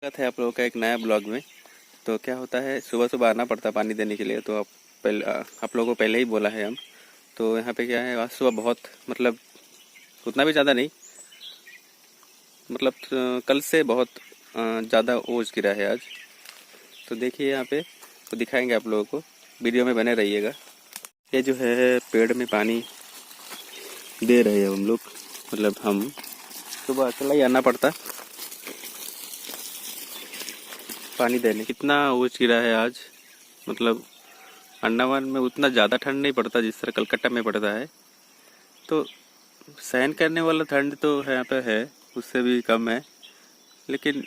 स्वागत है आप लोगों का एक नया ब्लॉग में। तो क्या होता है, सुबह सुबह आना पड़ता है पानी देने के लिए। तो आप लोगों को पहले ही बोला है हम। तो यहाँ पे क्या है, आज सुबह बहुत मतलब उतना भी ज़्यादा नहीं, मतलब कल से बहुत ज़्यादा ओस गिरा है आज। तो देखिए यहाँ पे, तो दिखाएंगे आप लोगों को, वीडियो में बने रहिएगा। ये जो है पेड़ में पानी दे रहे हैं हम लोग, मतलब हम सुबह अकेला ही आना पड़ता पानी देने। कितना ओस गिरा है आज, मतलब अंडमान में उतना ज़्यादा ठंड नहीं पड़ता जिस तरह कलकत्ता में पड़ता है। तो सहन करने वाला ठंड तो यहाँ पे है, उससे भी कम है, लेकिन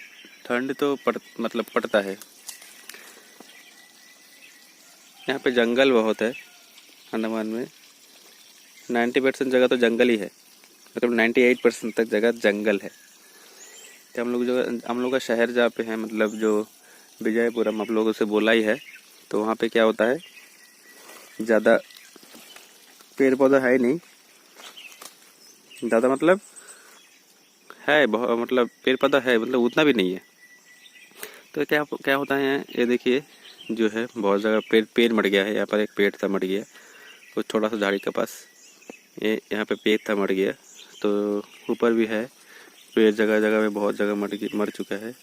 ठंड तो मतलब पड़ता है। यहाँ पे जंगल बहुत है अंडमान में। 90% जगह तो जंगल ही है, मतलब 98% तक जगह जंगल है। तो हम लोग का शहर जहाँ पे है, मतलब जो विजयपुरम, आप लोगों से बोला ही है। तो वहाँ पे क्या होता है, ज़्यादा पेड़ पौधा है नहीं ज़्यादा, मतलब है बहुत, मतलब पेड़ पौधा है, मतलब उतना भी नहीं है। तो क्या क्या होता है, ये देखिए जो है बहुत जगह पेड़ मर गया है। यहाँ पर एक पेड़ था, मर गया, वो थोड़ा सा झाड़ी के पास, ये यहाँ पे पेड़ था, मर गया। तो ऊपर भी है पेड़, जगह जगह में बहुत जगह मर चुका है।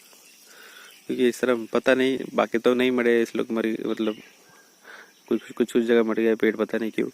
क्योंकि इस तरह पता नहीं, बाकी तो नहीं मरे, इस लोग मर, मतलब कुछ कुछ जगह मर गया पेड़, पता नहीं क्यों।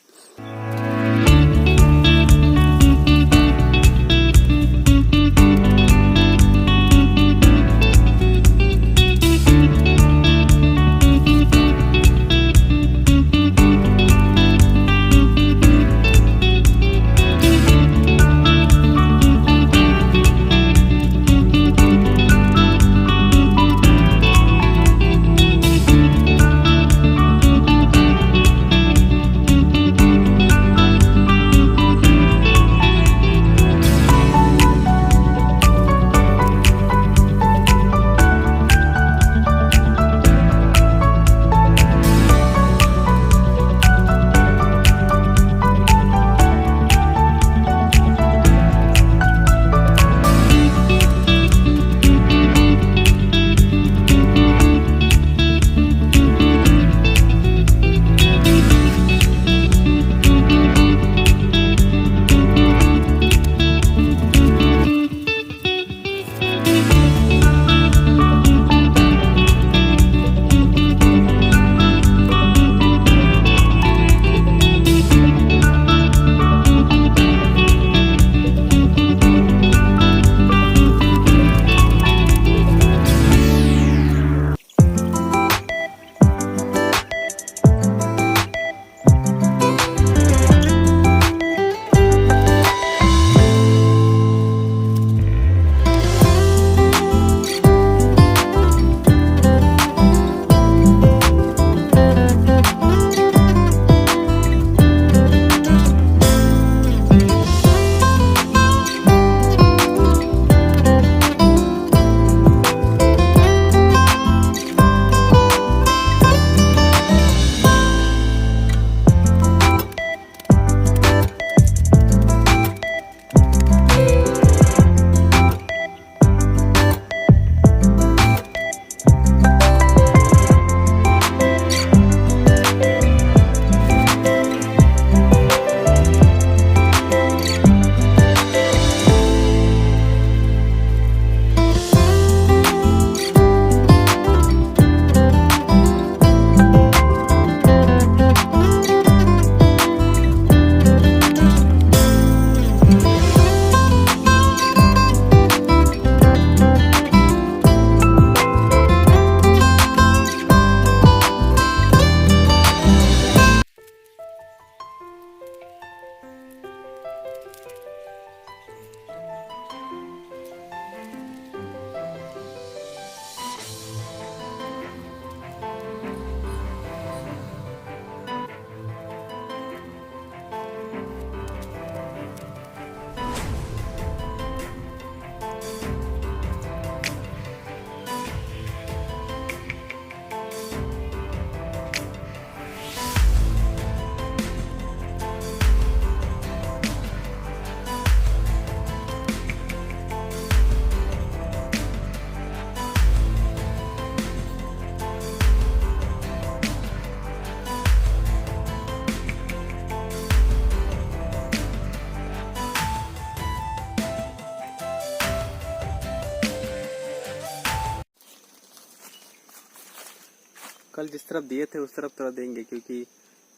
कल जिस तरफ दिए थे उस तरफ थोड़ा देंगे, क्योंकि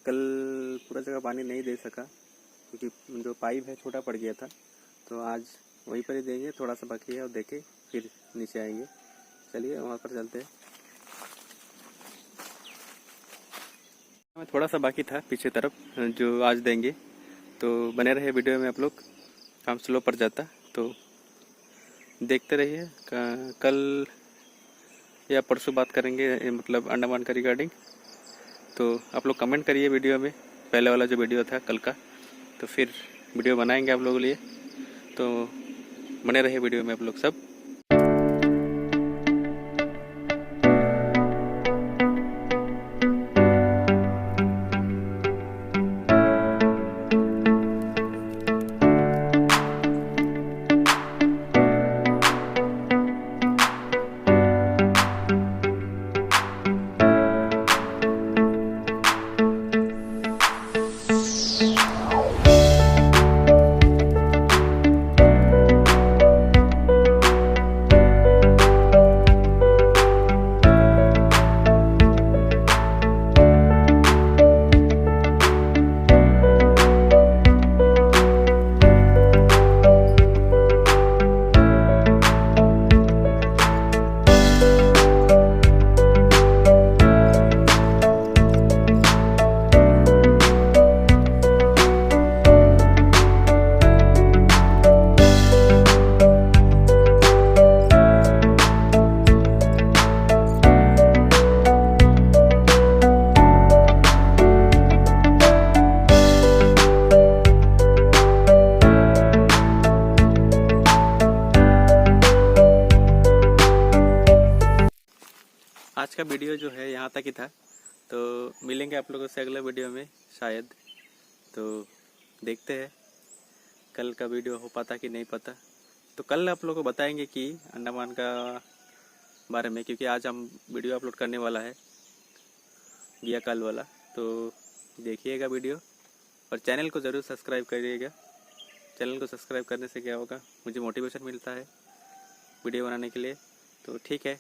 कल पूरा जगह पानी नहीं दे सका, क्योंकि जो पाइप है छोटा पड़ गया था। तो आज वहीं पर ही देंगे, थोड़ा सा बाकी है और देके फिर नीचे आएंगे। चलिए वहाँ पर चलते हैं। थोड़ा सा बाकी था पीछे तरफ जो आज देंगे, तो बने रहे वीडियो में आप लोग। काम स्लो पड़ जाता तो देखते रहिए। कल या परसों बात करेंगे, मतलब अंडमान का रिगार्डिंग। तो आप लोग कमेंट करिए वीडियो में, पहले वाला जो वीडियो था कल का, तो फिर वीडियो बनाएंगे आप लोगों के लिए। तो बने रहे वीडियो में आप लोग सब। आज का वीडियो जो है यहाँ तक ही था, तो मिलेंगे आप लोगों से अगले वीडियो में शायद। तो देखते हैं कल का वीडियो हो पाता कि नहीं पता। तो कल आप लोगों को बताएंगे कि अंडमान का बारे में, क्योंकि आज हम वीडियो अपलोड करने वाला है गया कल वाला। तो देखिएगा वीडियो और चैनल को ज़रूर सब्सक्राइब करिएगा। चैनल को सब्सक्राइब करने से क्या होगा, मुझे मोटिवेशन मिलता है वीडियो बनाने के लिए। तो ठीक है।